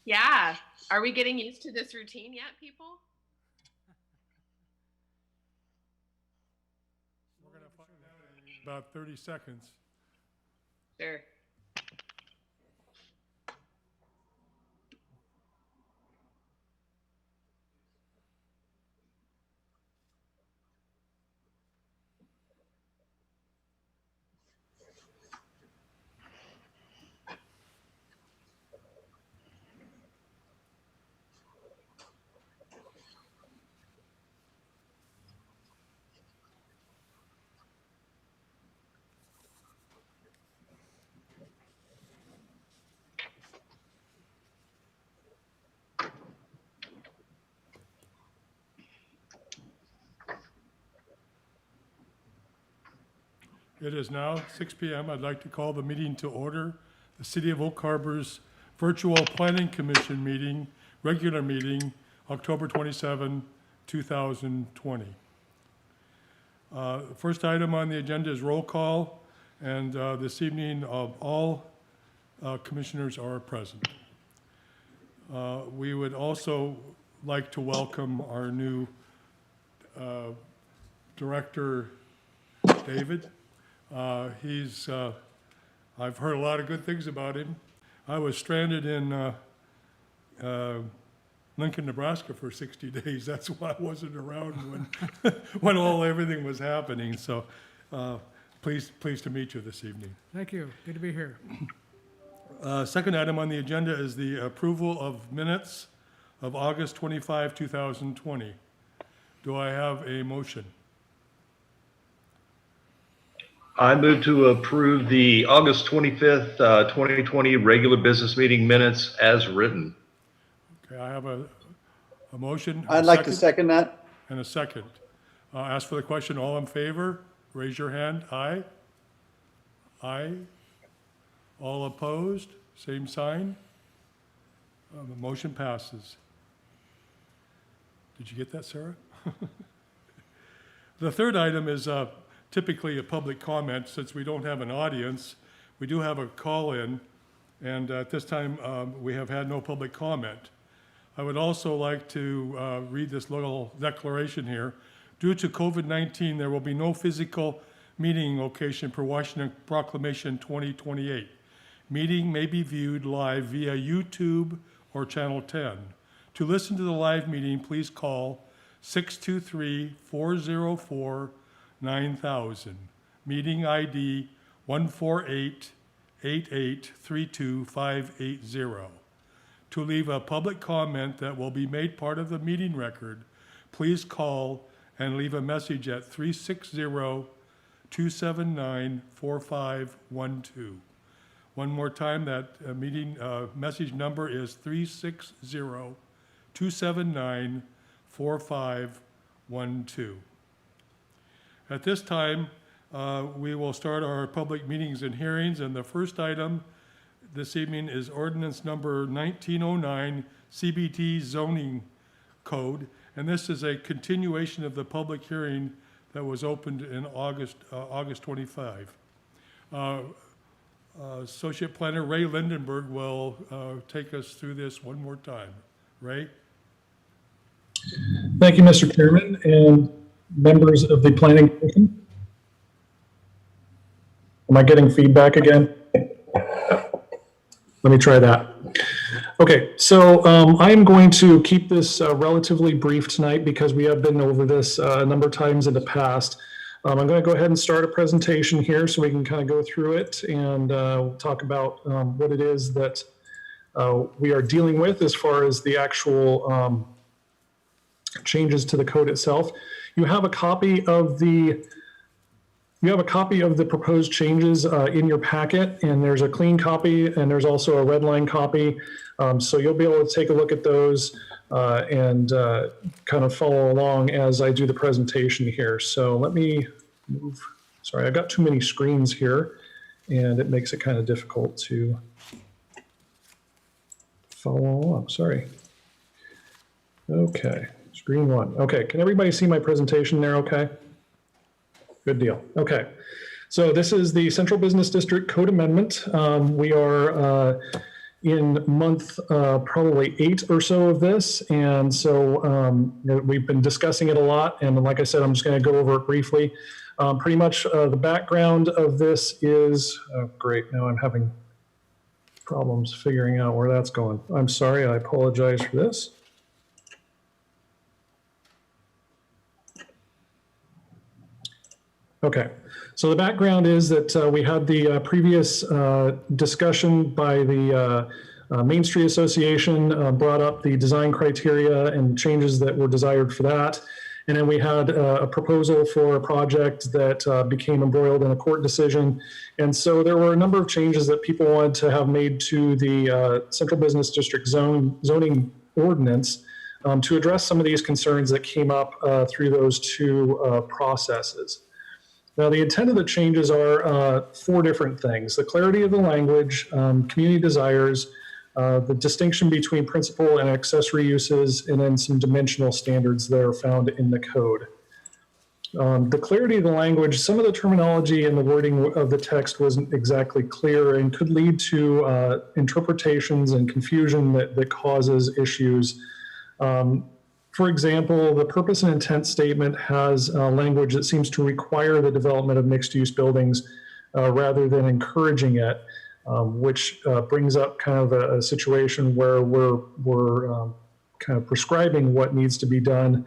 Yeah. Are we getting used to this routine yet, people? We're going to find out in about 30 seconds. Sure. It is now 6 p.m. I'd like to call the meeting to order. The City of Oak Harbor's Virtual Planning Commission meeting, regular meeting, October 27, 2020. First item on the agenda is roll call, and this evening all commissioners are present. We would also like to welcome our new director, David. I've heard a lot of good things about him. I was stranded in Lincoln, Nebraska for 60 days. That's why I wasn't around when everything was happening. So pleased to meet you this evening. Thank you. Good to be here. Second item on the agenda is the approval of minutes of August 25, 2020. Do I have a motion? I move to approve the August 25th, 2020 regular business meeting minutes as written. Okay, I have a motion. I'd like to second that. And a second. Ask for the question. All in favor? Raise your hand. Aye. Aye. All opposed? Same sign. The motion passes. Did you get that, Sarah? The third item is typically a public comment. Since we don't have an audience, we do have a call-in, and at this time we have had no public comment. I would also like to read this little declaration here. Due to COVID-19, there will be no physical meeting location per Washington Proclamation 2028. Meeting may be viewed live via YouTube or Channel 10. To listen to the live meeting, please call 623-404-9000. Meeting ID 148-8832-580. To leave a public comment that will be made part of the meeting record, please call and leave a message at 360-279-4512. One more time, that meeting message number is 360-279-4512. At this time, we will start our public meetings and hearings, and the first item this evening is ordinance number 1909, CBD Zoning Code, and this is a continuation of the public hearing that was opened in August 25. Associate Planner Ray Lindenberg will take us through this one more time. Ray? Thank you, Mr. Chairman and members of the Planning Commission. Am I getting feedback again? Let me try that. Okay, so I am going to keep this relatively brief tonight because we have been over this a number of times in the past. I'm going to go ahead and start a presentation here so we can kind of go through it and we'll talk about what it is that we are dealing with as far as the actual changes to the code itself. You have a copy of the proposed changes in your packet, and there's a clean copy and there's also a red line copy. So you'll be able to take a look at those and kind of follow along as I do the presentation here. So let me move. Sorry, I've got too many screens here and it makes it kind of difficult to follow along. Sorry. Okay, screen one. Okay, can everybody see my presentation there okay? Good deal. Okay, so this is the Central Business District Code Amendment. We are in month probably 8 or so of this. And so we've been discussing it a lot. And like I said, I'm just going to go over it briefly. Pretty much the background of this is, oh, great, now I'm having problems figuring out where that's going. I'm sorry, I apologize for this. Okay, so the background is that we had the previous discussion by the Main Street Association brought up the design criteria and changes that were desired for that. And then we had a proposal for a project that became embroiled in a court decision. And so there were a number of changes that people wanted to have made to the Central Business District zoning ordinance to address some of these concerns that came up through those two processes. Now, the intent of the changes are 4 different things: the clarity of the language, community desires, the distinction between principal and accessory uses, and then some dimensional standards that are found in the code. The clarity of the language, some of the terminology and the wording of the text wasn't exactly clear and could lead to interpretations and confusion that causes issues. For example, the purpose and intent statement has language that seems to require the development of mixed-use buildings rather than encouraging it, which brings up kind of a situation where we're kind of prescribing what needs to be done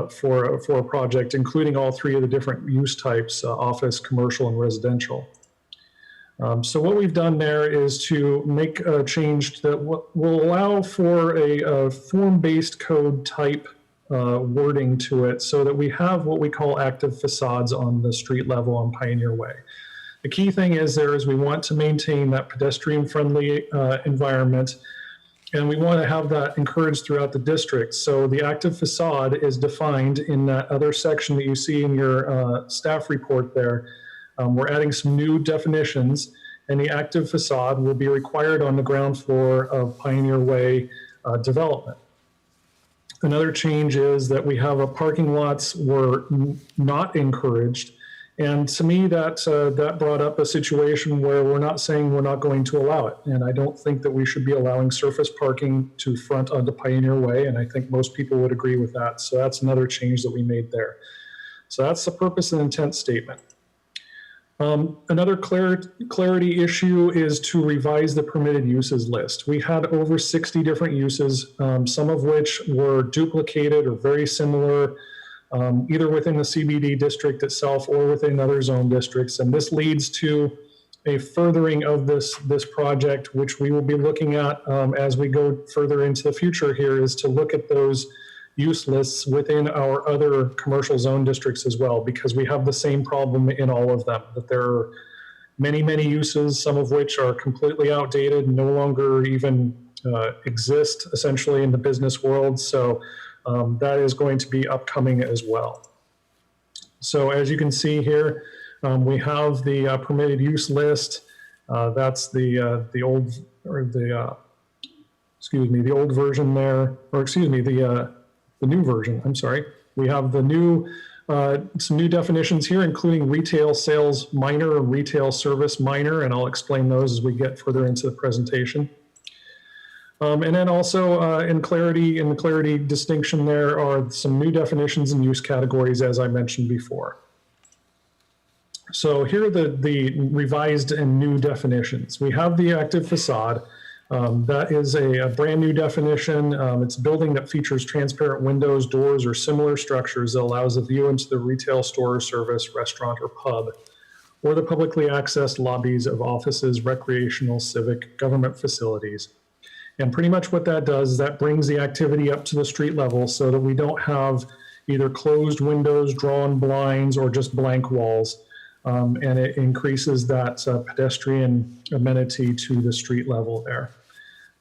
for a project, including all 3 of the different use types, office, commercial, and residential. So what we've done there is to make a change that will allow for a form-based code type wording to it so that we have what we call active facades on the street level on Pioneer Way. The key thing is we want to maintain that pedestrian-friendly environment, and we want to have that encouraged throughout the district. So the active facade is defined in that other section that you see in your staff report there. We're adding some new definitions, and the active facade will be required on the ground floor of Pioneer Way development. Another change is that we have parking lots were not encouraged. And to me, that brought up a situation where we're not saying we're not going to allow it. And I don't think that we should be allowing surface parking to front onto Pioneer Way. And I think most people would agree with that. So that's another change that we made there. So that's the purpose and intent statement. Another clarity issue is to revise the permitted uses list. We had over 60 different uses, some of which were duplicated or very similar, either within the CBD district itself or within other zone districts. And this leads to a furthering of this project, which we will be looking at as we go further into the future here, is to look at those use lists within our other commercial zone districts as well, because we have the same problem in all of them, that there are many, many uses, some of which are completely outdated, no longer even exist essentially in the business world. So that is going to be upcoming as well. So as you can see here, we have the permitted use list. That's the old, or the old version there, or excuse me, the new version, I'm sorry. We have the new, some new definitions here, including retail sales minor and retail service minor, and I'll explain those as we get further into the presentation. And then also in the clarity distinction, there are some new definitions and use categories, as I mentioned before. So here are the revised and new definitions. We have the active facade. That is a brand new definition. It's a building that features transparent windows, doors, or similar structures that allows a view into the retail store, service, restaurant, or pub, or the publicly accessed lobbies of offices, recreational, civic, government facilities. And pretty much what that does is that brings the activity up to the street level so that we don't have either closed windows, drawn blinds, or just blank walls. And it increases that pedestrian amenity to the street level there.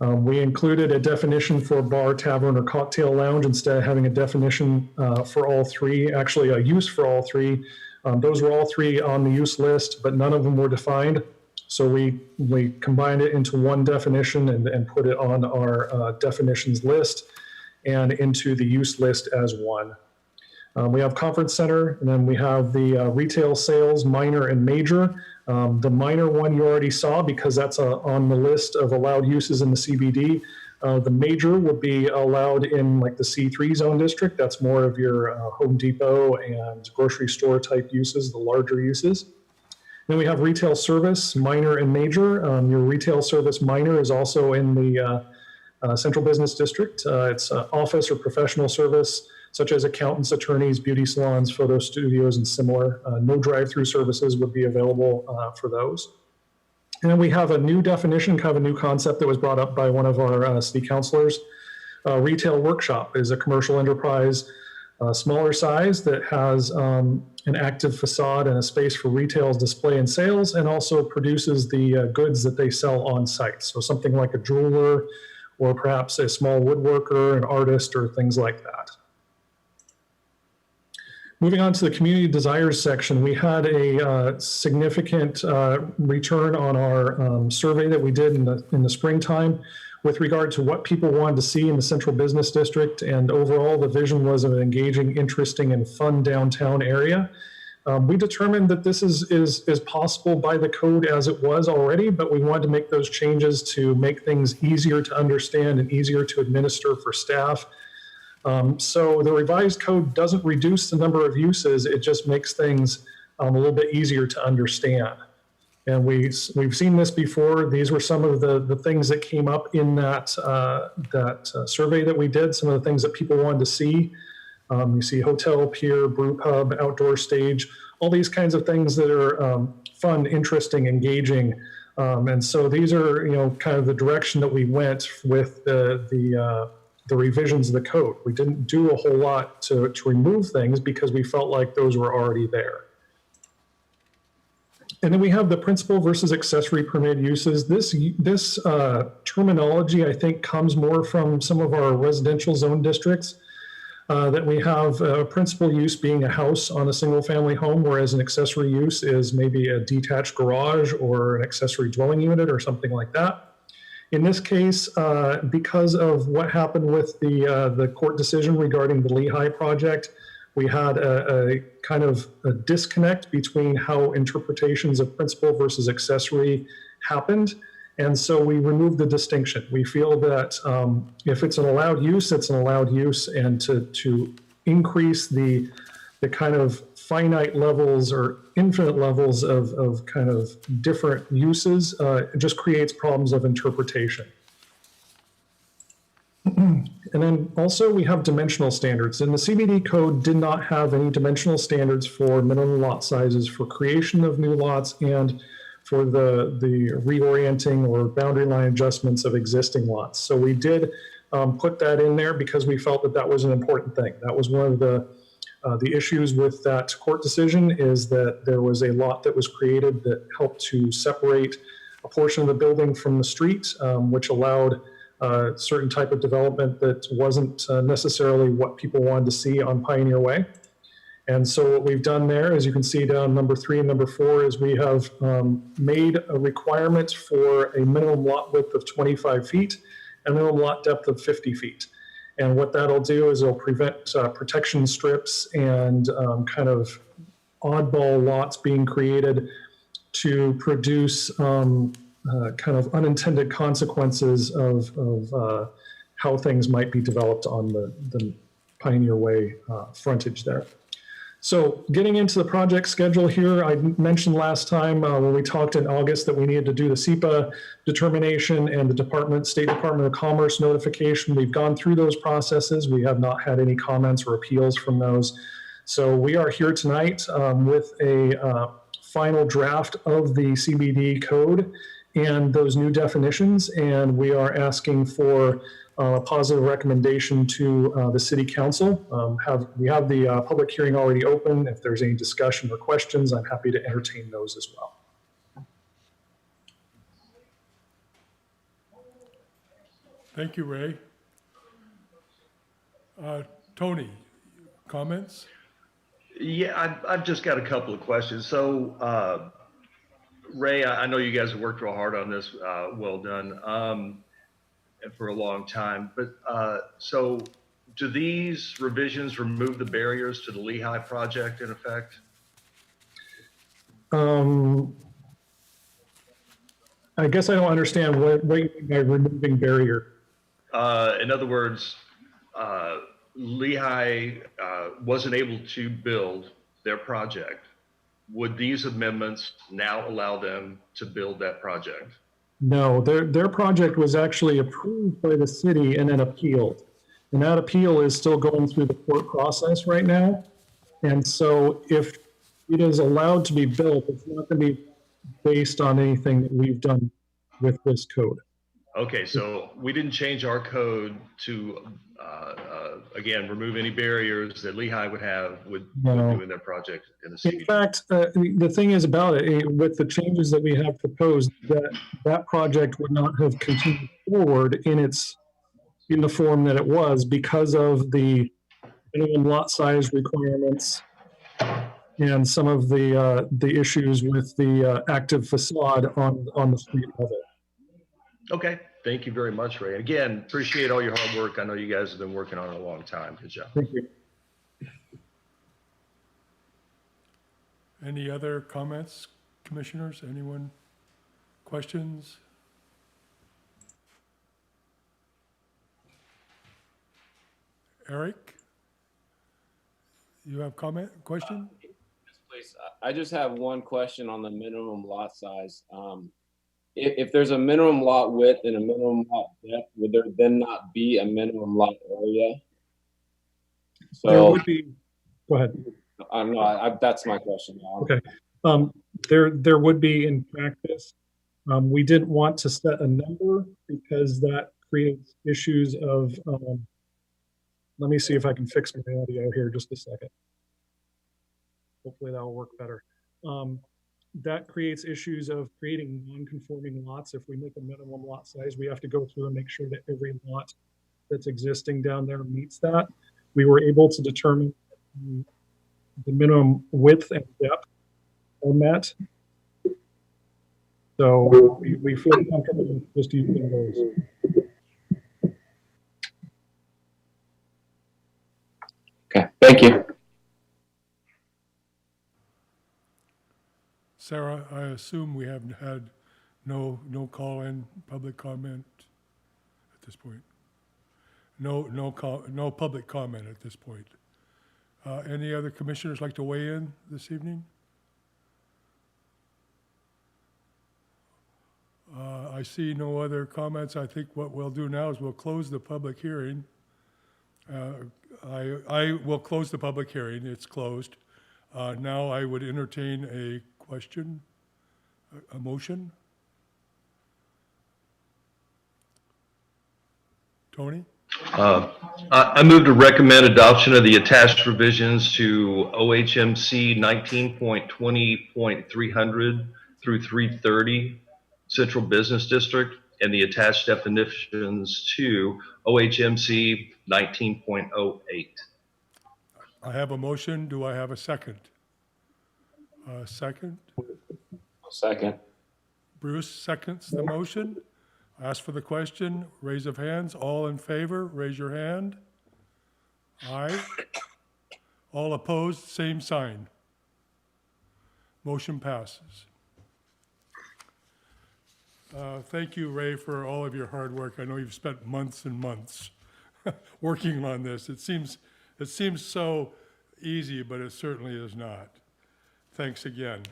We included a definition for bar, tavern, or cocktail lounge instead of having a definition for all 3, actually a use for all 3. Those were all 3 on the use list, but none of them were defined. So we combined it into one definition and put it on our definitions list and into the use list as one. We have conference center, and then we have the retail sales, minor and major. The minor one you already saw because that's on the list of allowed uses in the CBD. The major would be allowed in like the C3 zone district. That's more of your Home Depot and grocery store type uses, the larger uses. Then we have retail service, minor and major. Your retail service minor is also in the central business district. It's office or professional service, such as accountants, attorneys, beauty salons, photo studios, and similar. No drive-through services would be available for those. And then we have a new definition, kind of a new concept that was brought up by one of our city councilors. Retail workshop is a commercial enterprise, smaller size that has an active facade and a space for retail display and sales, and also produces the goods that they sell on site. So something like a jeweler, or perhaps a small woodworker, an artist, or things like that. Moving on to the community desires section, we had a significant return on our survey that we did in the springtime with regard to what people wanted to see in the central business district. And overall, the vision was of an engaging, interesting, and fun downtown area. We determined that this is possible by the code as it was already, but we wanted to make those changes to make things easier to understand and easier to administer for staff. So the revised code doesn't reduce the number of uses, it just makes things a little bit easier to understand. And we've seen this before. These were some of the things that came up in that survey that we did, some of the things that people wanted to see. You see hotel, pier, brew pub, outdoor stage, all these kinds of things that are fun, interesting, engaging. And so these are, kind of the direction that we went with the revisions of the code. We didn't do a whole lot to remove things because we felt like those were already there. And then we have the principal versus accessory permitted uses. This terminology, I think, comes more from some of our residential zone districts. That we have a principal use being a house on a single family home, whereas an accessory use is maybe a detached garage or an accessory dwelling unit or something like that. In this case, because of what happened with the court decision regarding the Lehigh project, we had a kind of a disconnect between how interpretations of principal versus accessory happened. And so we removed the distinction. We feel that if it's an allowed use, it's an allowed use, and to increase the kind of finite levels or infinite levels of kind of different uses, it just creates problems of interpretation. And then also we have dimensional standards. And the CBD code did not have any dimensional standards for minimum lot sizes for creation of new lots and for the reorienting or boundary line adjustments of existing lots. So we did put that in there because we felt that that was an important thing. That was one of the issues with that court decision, is that there was a lot that was created that helped to separate a portion of the building from the street, which allowed a certain type of development that wasn't necessarily what people wanted to see on Pioneer Way. And so what we've done there, as you can see down number 3 and number 4, is we have made a requirement for a minimum lot width of 25 feet and minimum lot depth of 50 feet. And what that'll do is it'll prevent protection strips and kind of oddball lots being created to produce kind of unintended consequences of how things might be developed on the Pioneer Way frontage there. So getting into the project schedule here, I mentioned last time when we talked in August that we needed to do the SEPA determination and the State Department of Commerce notification. We've gone through those processes. We have not had any comments or appeals from those. So we are here tonight with a final draft of the CBD code and those new definitions, and we are asking for a positive recommendation to the City Council. We have the public hearing already open. If there's any discussion or questions, I'm happy to entertain those as well. Thank you, Ray. Tony, comments? Yeah, I've just got a couple of questions. So, Ray, I know you guys have worked real hard on this. Well done. For a long time. But so Do these revisions remove the barriers to the Lehigh project in effect? I guess I don't understand what you mean by removing barrier. In other words, Lehigh wasn't able to build their project. Would these amendments now allow them to build that project? No, their project was actually approved by the city and then appealed. And that appeal is still going through the court process right now. And so if it is allowed to be built, it's not going to be based on anything that we've done with this code. Okay, so we didn't change our code to, again, remove any barriers that Lehigh would have with doing their project in the CBD. In fact, the thing is about it, with the changes that we have proposed, that project would not have continued forward in the form that it was because of the minimum lot size requirements and some of the issues with the active facade on the street level. Okay, thank you very much, Ray. Again, appreciate all your hard work. I know you guys have been working on it a long time. Good job. Thank you. Any other comments, commissioners? Anyone? Questions? Eric? You have question? Yes, please. I just have one question on the minimum lot size. If there's a minimum lot width and a minimum lot depth, would there then not be a minimum lot area? So There would be. Go ahead. No, that's my question. Okay. There would be in practice. We didn't want to set a number because that creates issues of. Let me see if I can fix my audio here just a second. Hopefully that will work better. That creates issues of creating non-conforming lots. If we make a minimum lot size, we have to go through and make sure that every lot that's existing down there meets that. We were able to determine the minimum width and depth are met. So we feel comfortable with just using those. Okay, thank you. Sarah, I assume we have had no call-in public comment at this point. No public comment at this point. Any other commissioners like to weigh in this evening? I see no other comments. I think what we'll do now is we'll close the public hearing. I will close the public hearing. It's closed. Now I would entertain a question, a motion. Tony? I move to recommend adoption of the attached revisions to OHMC 19.20.300 through 330 Central Business District and the attached definitions to OHMC 19.08. I have a motion. Do I have a second? Second? Second. Bruce seconds the motion. Ask for the question. Raise of hands. All in favor, raise your hand. Aye. All opposed, same sign. Motion passes. Thank you, Ray, for all of your hard work. I know you've spent months and months working on this. It seems so easy, but it certainly is not. Thanks again.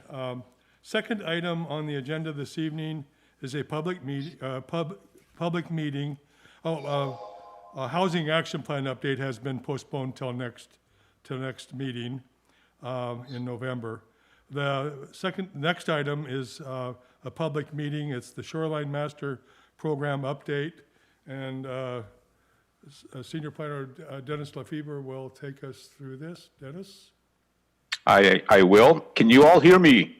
Second item on the agenda this evening is a public meeting. A housing action plan update has been postponed till next meeting in November. The next item is a public meeting. It's the Shoreline Master Program update, and Senior Planner Dennis Lefebvre will take us through this. Dennis? I will. Can you all hear me?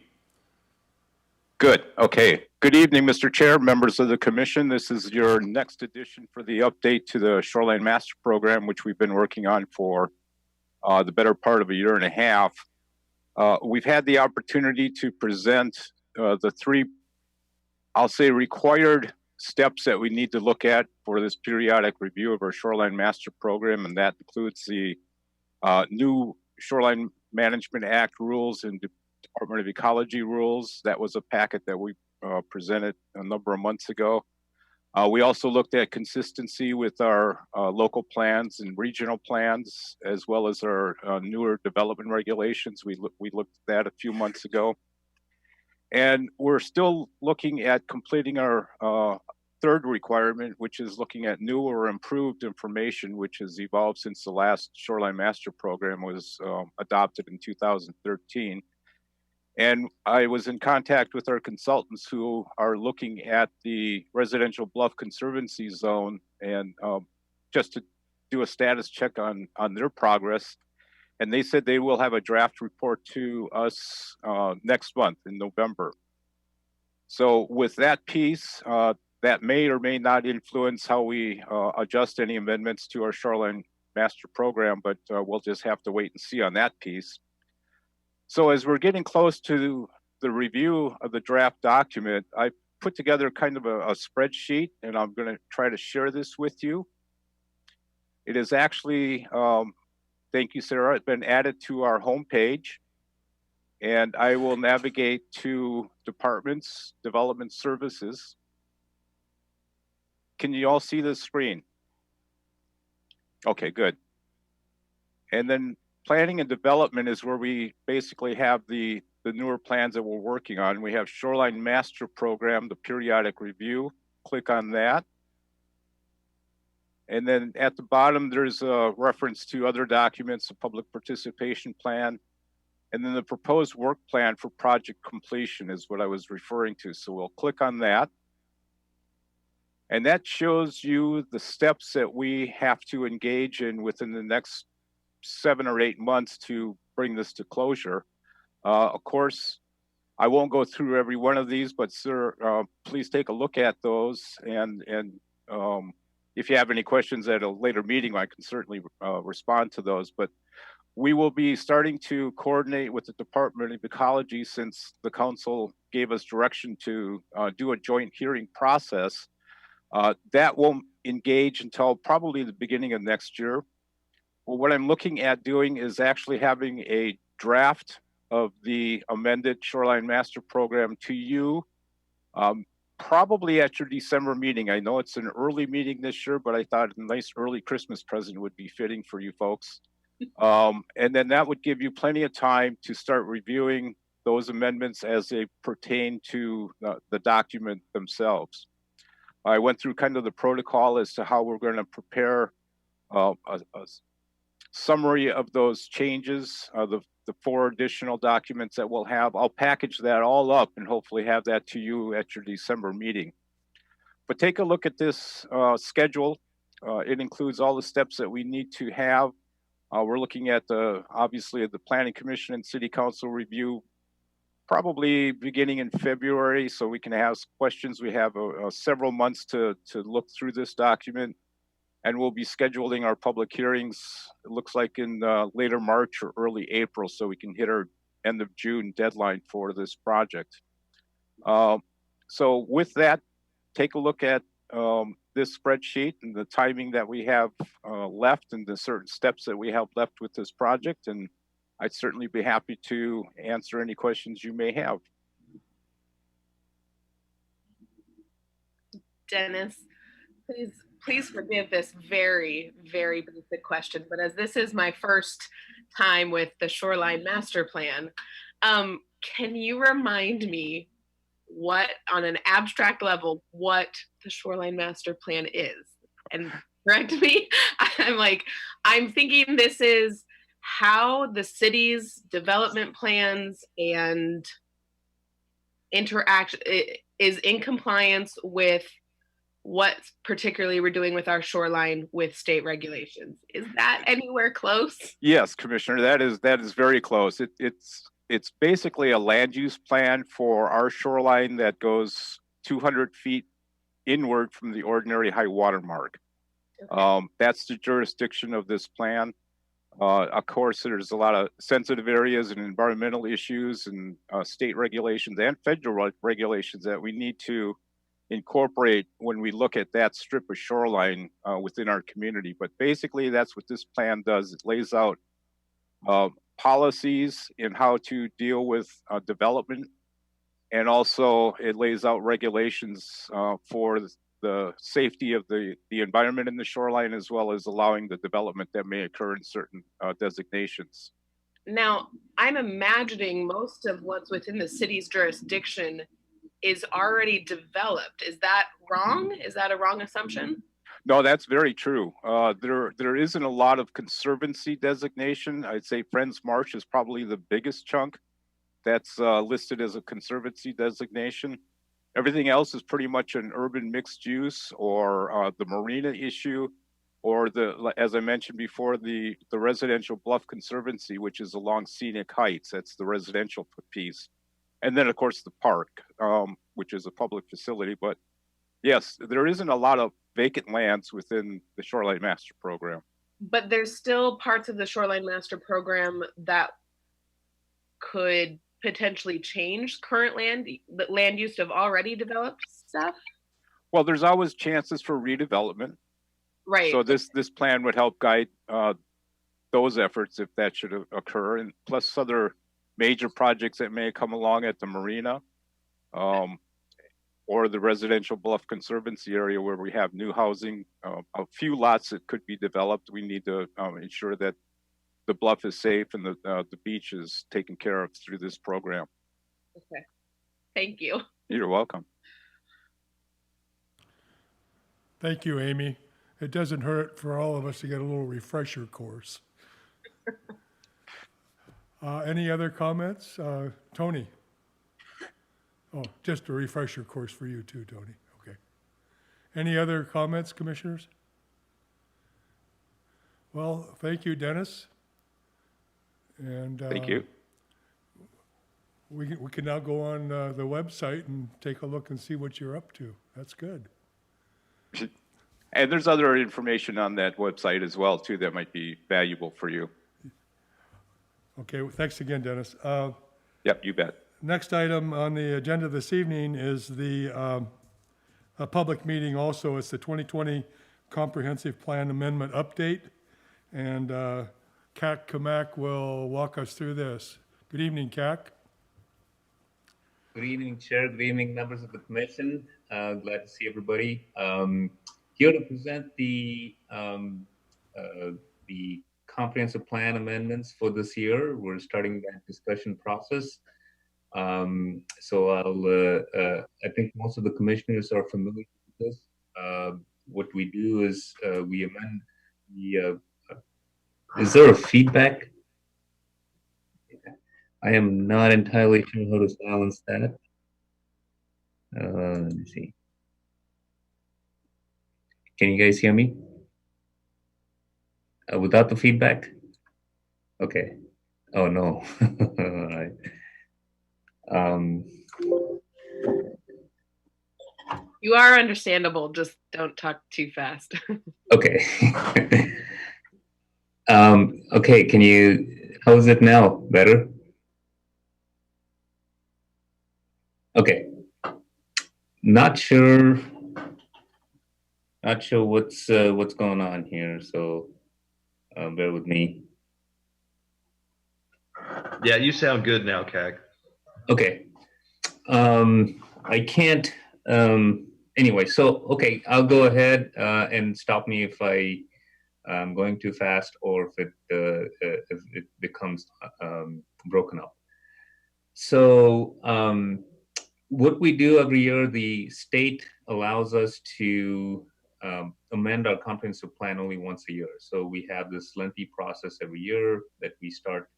Good. Okay. Good evening, Mr. Chair, members of the commission. This is your next edition for the update to the Shoreline Master Program, which we've been working on for the better part of a year and a half. We've had the opportunity to present the three, I'll say, required steps that we need to look at for this periodic review of our shoreline master program, and that includes the new Shoreline Management Act rules and Department of Ecology rules. That was a packet that we presented a number of months ago. We also looked at consistency with our local plans and regional plans, as well as our newer development regulations. We looked at that a few months ago. And we're still looking at completing our third requirement, which is looking at new or improved information, which has evolved since the last Shoreline Master Program was adopted in 2013. And I was in contact with our consultants who are looking at the residential bluff conservancy zone and just to do a status check on their progress. And they said they will have a draft report to us next month in November. So with that piece, that may or may not influence how we adjust any amendments to our Shoreline Master Program, but we'll just have to wait and see on that piece. So as we're getting close to the review of the draft document, I put together kind of a spreadsheet, and I'm going to try to share this with you. It is actually, thank you, Sarah, it's been added to our homepage, and I will navigate to Departments, Development Services. Can you all see the screen? Okay, good. And then Planning and Development is where we basically have the newer plans that we're working on. We have Shoreline Master Program, the periodic review. Click on that. And then at the bottom, there's a reference to other documents, the public participation plan, and then the proposed work plan for project completion is what I was referring to. So we'll click on that. And that shows you the steps that we have to engage in within the next 7 or 8 months to bring this to closure. Of course, I won't go through every one of these, but sir, please take a look at those. And if you have any questions at a later meeting, I can certainly respond to those. But we will be starting to coordinate with the Department of Ecology, since the council gave us direction to do a joint hearing process. That won't engage until probably the beginning of next year. Well, what I'm looking at doing is actually having a draft of the amended Shoreline Master Program to you, probably at your December meeting. I know it's an early meeting this year, but I thought a nice early Christmas present would be fitting for you folks. And then that would give you plenty of time to start reviewing those amendments as they pertain to the document themselves. I went through kind of the protocol as to how we're going to prepare a summary of those changes, the 4 additional documents that we'll have. I'll package that all up and hopefully have that to you at your December meeting. But take a look at this schedule. It includes all the steps that we need to have. We're looking at obviously the Planning Commission and City Council review probably beginning in February, so we can ask questions. We have several months to look through this document, and we'll be scheduling our public hearings, it looks like in later March or early April, so we can hit our end of June deadline for this project. So with that, take a look at this spreadsheet and the timing that we have left and the certain steps that we have left with this project. And I'd certainly be happy to answer any questions you may have. Dennis, please forgive this very, very basic question, but as this is my first time with the Shoreline Master Plan, can you remind me what, on an abstract level, what the Shoreline Master Plan is? And correct me, I'm thinking this is how the city's development plans and interaction is in compliance with what particularly we're doing with our shoreline with state regulations. Is that anywhere close? Yes, Commissioner, that is very close. It's basically a land use plan for our shoreline that goes 200 feet inward from the ordinary high water mark. Okay. That's the jurisdiction of this plan. Of course, there's a lot of sensitive areas and environmental issues and state regulations and federal regulations that we need to incorporate when we look at that strip of shoreline within our community. But basically, that's what this plan does. It lays out policies in how to deal with development, and also it lays out regulations for the safety of the environment in the shoreline, as well as allowing the development that may occur in certain designations. Now, I'm imagining most of what's within the city's jurisdiction is already developed. Is that wrong? Is that a wrong assumption? No, that's very true. There isn't a lot of conservancy designation. I'd say Friends Marsh is probably the biggest chunk that's listed as a conservancy designation. Everything else is pretty much an urban mixed use, or the marina issue, or as I mentioned before, the residential bluff conservancy, which is along Scenic Heights. That's the residential piece. And then of course the park, which is a public facility. But yes, there isn't a lot of vacant lands within the Shoreline Master Program. But there's still parts of the Shoreline Master Program that could potentially change current land use to have already developed stuff. Well, there's always chances for redevelopment. Right. So this plan would help guide those efforts if that should occur, and plus other major projects that may come along at the marina, or the residential bluff conservancy area where we have new housing, a few lots that could be developed. We need to ensure that the bluff is safe and the beach is taken care of through this program. Okay, thank you. You're welcome. Thank you, Amy. It doesn't hurt for all of us to get a little refresher course. Any other comments? Tony? Oh, just a refresher course for you too, Tony. Okay. Any other comments, commissioners? Well, thank you, Dennis. And thank you. We can now go on the website and take a look and see what you're up to. That's good. And there's other information on that website as well too that might be valuable for you. Okay, well, thanks again, Dennis. Yep, you bet. Next item on the agenda this evening is the a public meeting also. It's the 2020 Comprehensive Plan Amendment Update. And Kak Kamak will walk us through this. Good evening, Kak. Good evening, Chair. Good evening, members of the Commission. Glad to see everybody. Here to present the comprehensive plan amendments for this year. We're starting that discussion process. So I think most of the commissioners are familiar with this. What we do is we amend the. Is there a feedback? I am not entirely sure how to silence that. Let me see. Can you guys hear me? Without the feedback? Okay. Oh no. All right. You are understandable. Just don't talk too fast. Okay. Okay. Can you? How is it now? Better? Okay. Not sure. Not sure what's going on here. So bear with me. Yeah, you sound good now, Kak. Okay. I can't. Anyway, so okay, I'll go ahead and stop me if I'm going too fast or if it becomes broken up. So what we do every year, the state allows us to amend our comprehensive plan only once a year. So we have this lengthy process every year that we start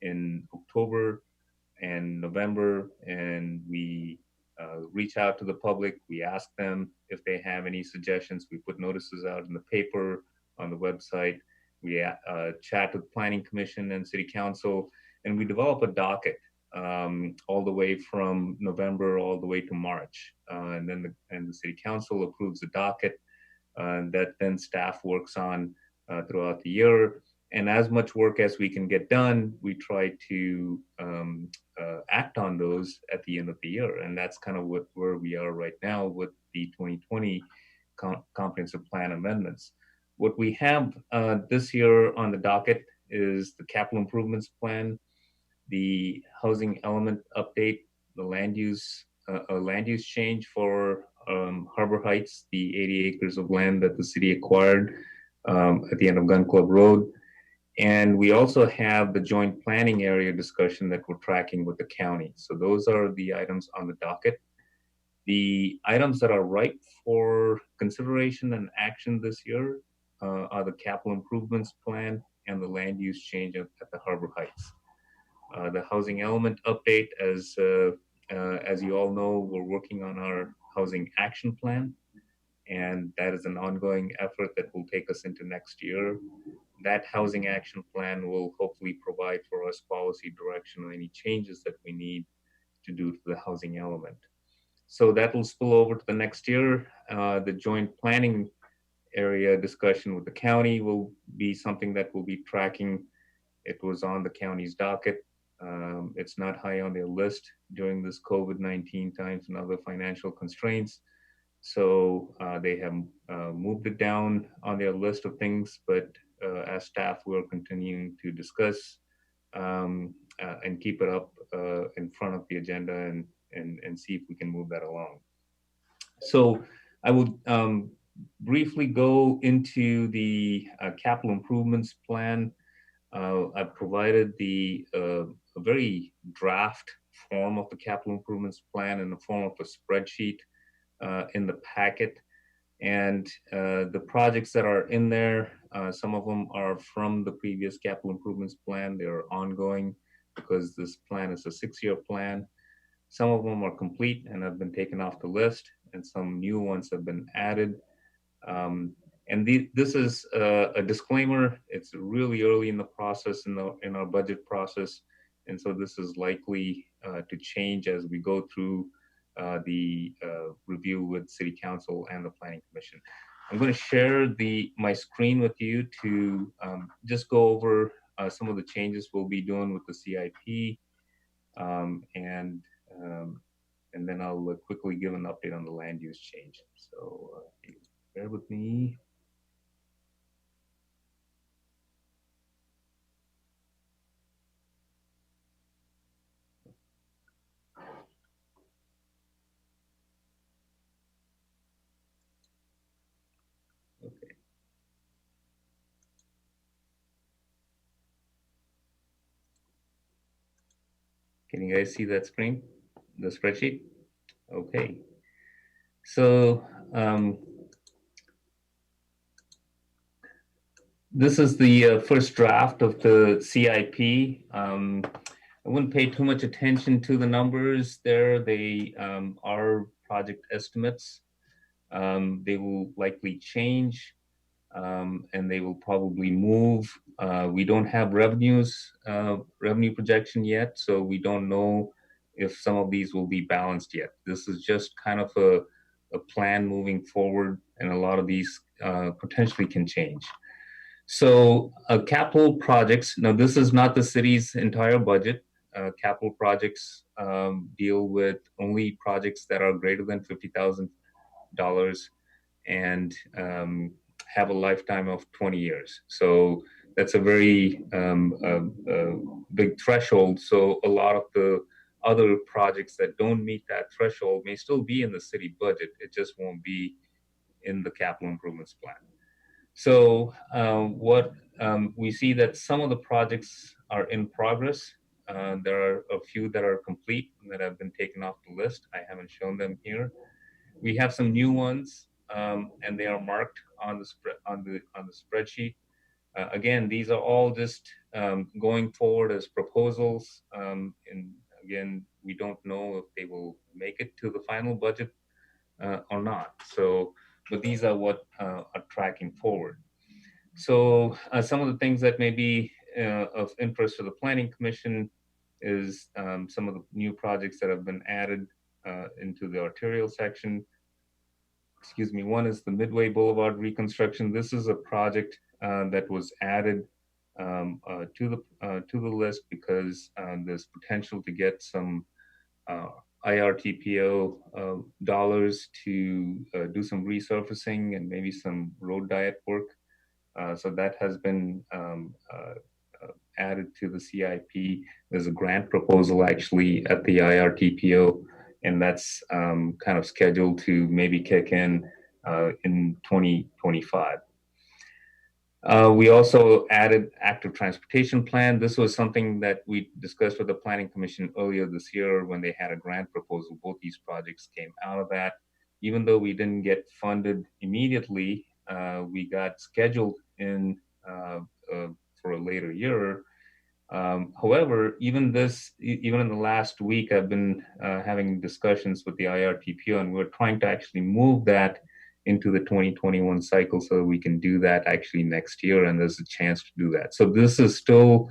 in October and November, and we reach out to the public. We ask them if they have any suggestions. We put notices out in the paper, on the website. We chat with Planning Commission and City Council, and we develop a docket all the way from November all the way to March. And then the City Council approves the docket that then staff works on throughout the year. And as much work as we can get done, we try to act on those at the end of the year. And that's kind of where we are right now with the 2020 comprehensive plan amendments. What we have this year on the docket is the capital improvements plan, the housing element update, the land use change for Harbor Heights, the 80 acres of land that the city acquired at the end of Gun Club Road. And we also have the joint planning area discussion that we're tracking with the county. So those are the items on the docket. The items that are ripe for consideration and action this year are the capital improvements plan and the land use change at the Harbor Heights. The housing element update, as you all know, we're working on our housing action plan, and that is an ongoing effort that will take us into next year. That housing action plan will hopefully provide for us policy direction on any changes that we need to do to the housing element. So that will spill over to the next year. The joint planning area discussion with the county will be something that we'll be tracking. It was on the county's docket. It's not high on their list during this COVID-19 times and other financial constraints. So they have moved it down on their list of things, but as staff, we're continuing to discuss and keep it up in front of the agenda and see if we can move that along. So I will briefly go into the capital improvements plan. I've provided a very draft form of the capital improvements plan in the form of a spreadsheet in the packet. And the projects that are in there, some of them are from the previous capital improvements plan. They're ongoing because this plan is a 6-year plan. Some of them are complete and have been taken off the list, and some new ones have been added. This is a disclaimer. It's really early in the process, in our budget process. And so this is likely to change as we go through the review with City Council and the Planning Commission. I'm going to share my screen with you to just go over some of the changes we'll be doing with the CIP, and then I'll quickly give an update on the land use change. So bear with me. Okay. Can you guys see that screen, the spreadsheet? Okay. So this is the first draft of the CIP. I wouldn't pay too much attention to the numbers there. They are project estimates. They will likely change, and they will probably move. We don't have revenue projection yet, so we don't know if some of these will be balanced yet. This is just kind of a plan moving forward, and a lot of these potentially can change. So capital projects, now this is not the city's entire budget. Capital projects deal with only projects that are greater than $50,000 and have a lifetime of 20 years. So that's a very big threshold. So a lot of the other projects that don't meet that threshold may still be in the city budget. It just won't be in the capital improvements plan. So we see that some of the projects are in progress. There are a few that are complete and that have been taken off the list. I haven't shown them here. We have some new ones, and they are marked on the spreadsheet. Again, these are all just going forward as proposals. And again, we don't know if they will make it to the final budget or not. So, but these are what are tracking forward. So some of the things that may be of interest to the Planning Commission is some of the new projects that have been added into the arterial section. Excuse me, one is the Midway Boulevard reconstruction. This is a project that was added to the list because there's potential to get some IRTPO dollars to do some resurfacing and maybe some road diet work. So that has been added to the CIP. There's a grant proposal actually at the IRTPO, and that's kind of scheduled to maybe kick in 2025. We also added active transportation plan. This was something that we discussed with the Planning Commission earlier this year when they had a grant proposal. Both these projects came out of that. Even though we didn't get funded immediately, we got scheduled in for a later year. However, even in the last week, I've been having discussions with the IRTPO, and we're trying to actually move that into the 2021 cycle so that we can do that actually next year, and there's a chance to do that. So this is still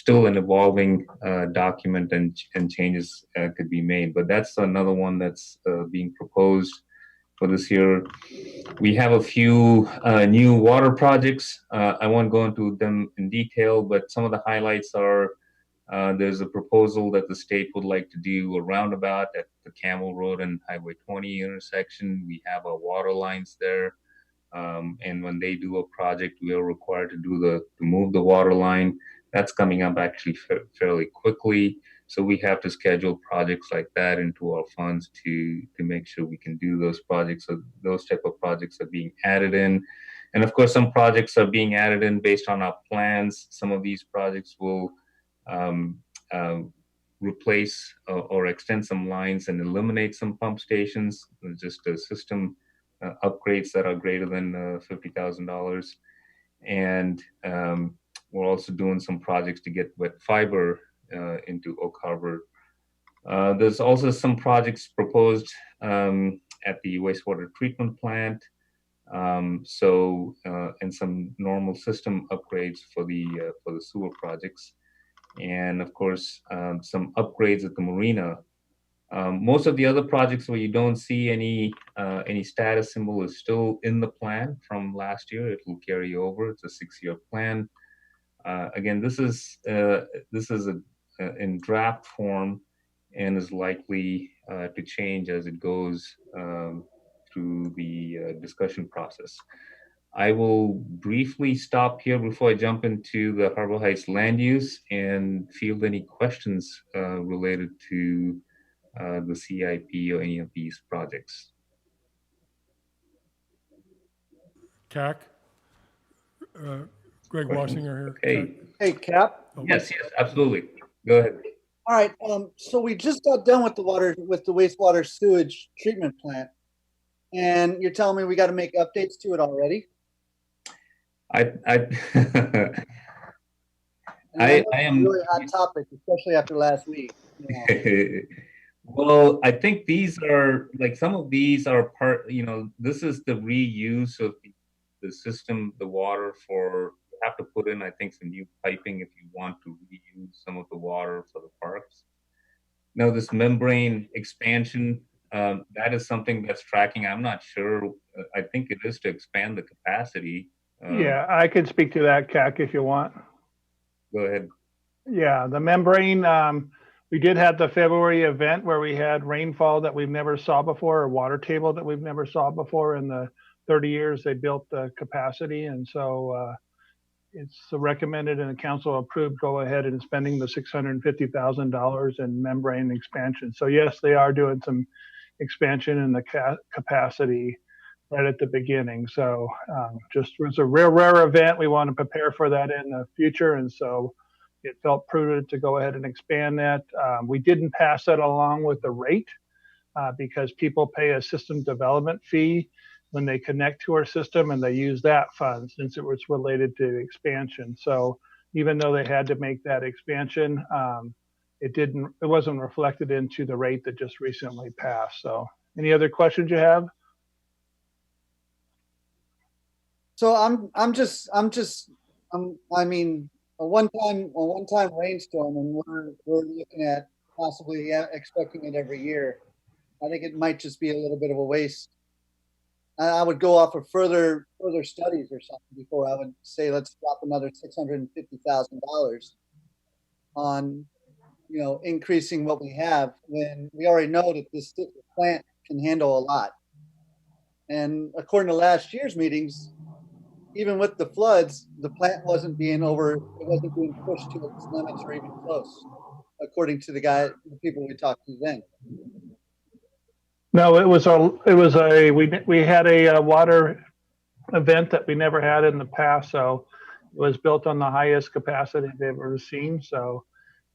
an evolving document, and changes could be made, but that's another one that's being proposed for this year. We have a few new water projects. I won't go into them in detail, but some of the highlights are there's a proposal that the state would like to do a roundabout at the Camel Road and Highway 20 intersection. We have our water lines there. And when they do a project, we are required to move the water line. That's coming up actually fairly quickly. So we have to schedule projects like that into our funds to make sure we can do those projects. So those type of projects are being added in. And of course, some projects are being added in based on our plans. Some of these projects will replace or extend some lines and eliminate some pump stations, just a system upgrades that are greater than $50,000. And we're also doing some projects to get wet fiber into Oak Harbor. There's also some projects proposed at the wastewater treatment plant. And some normal system upgrades for the sewer projects. And of course, some upgrades at the marina. Most of the other projects where you don't see any status symbol is still in the plan from last year. It will carry over. It's a 6-year plan. Again, this is in draft form and is likely to change as it goes through the discussion process. I will briefly stop here before I jump into the Harbor Heights land use and field any questions related to the CIP or any of these projects. CAC? Greg Washington here. Okay. Hey, Cap. Yes, absolutely. Go ahead. All right. So we just got done with the wastewater sewage treatment plant, and you're telling me we got to make updates to it already? I am a really hot topic, especially after last week. Yeah. Well, I think these are some of these are this is the reuse of the system, the water you have to put in, I think, some new piping if you want to reuse some of the water for the parks. Now, this membrane expansion, that is something that's tracking. I'm not sure. I think it is to expand the capacity. Yeah, I can speak to that, CAC, if you want. Go ahead. Yeah, the membrane, we did have the February event where we had rainfall that we've never saw before, or water table that we've never saw before. In the 30 years they built the capacity. And so it's recommended and the council approved go ahead and spending the $650,000 in membrane expansion. So yes, they are doing some expansion in the capacity right at the beginning. So just was a rare event. We want to prepare for that in the future. And so it felt prudent to go ahead and expand that. We didn't pass that along with the rate because people pay a system development fee when they connect to our system, and they use that fund since it was related to expansion. So even though they had to make that expansion, it wasn't reflected into the rate that just recently passed. So any other questions you have? So I mean, a one-time rainstorm, and we're looking at possibly expecting it every year. I think it might just be a little bit of a waste. I would go off of further studies or something before I would say let's drop another $650,000 on increasing what we have when we already know that this plant can handle a lot. And according to last year's meetings, even with the floods, the plant wasn't being pushed to its limits or even close, according to the people we talked to then. No, we had a water event that we never had in the past, so it was built on the highest capacity they've ever seen. So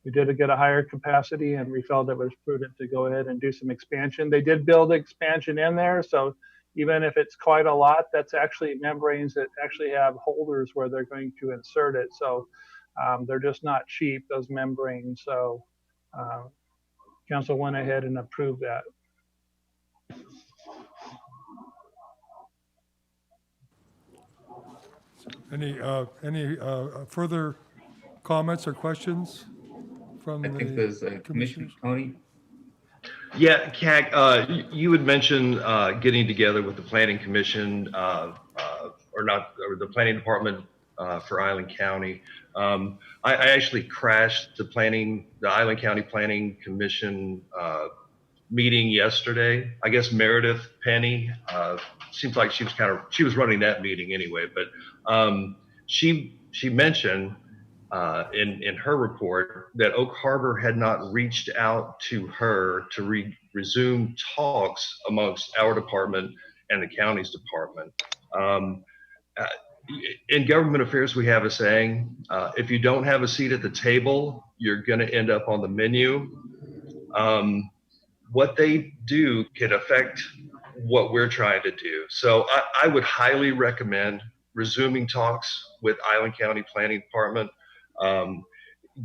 we did get a higher capacity, and we felt it was prudent to go ahead and do some expansion. They did build expansion in there, so even if it's quite a lot, that's actually membranes that actually have holders where they're going to insert it. So they're just not cheap, those membranes. So council went ahead and approved that. Any further comments or questions from I think there's a Commissioner Tony. Yeah, CAC, you had mentioned getting together with the Planning Commission, or the Planning Department for Island County. I actually crashed the Island County Planning Commission meeting yesterday. I guess Meredith Penny, seems like she was running that meeting anyway, but she mentioned in her report that Oak Harbor had not reached out to her to resume talks amongst our department and the county's department. In government affairs, we have a saying, if you don't have a seat at the table, you're going to end up on the menu. What they do can affect what we're trying to do. So I would highly recommend resuming talks with Island County Planning Department,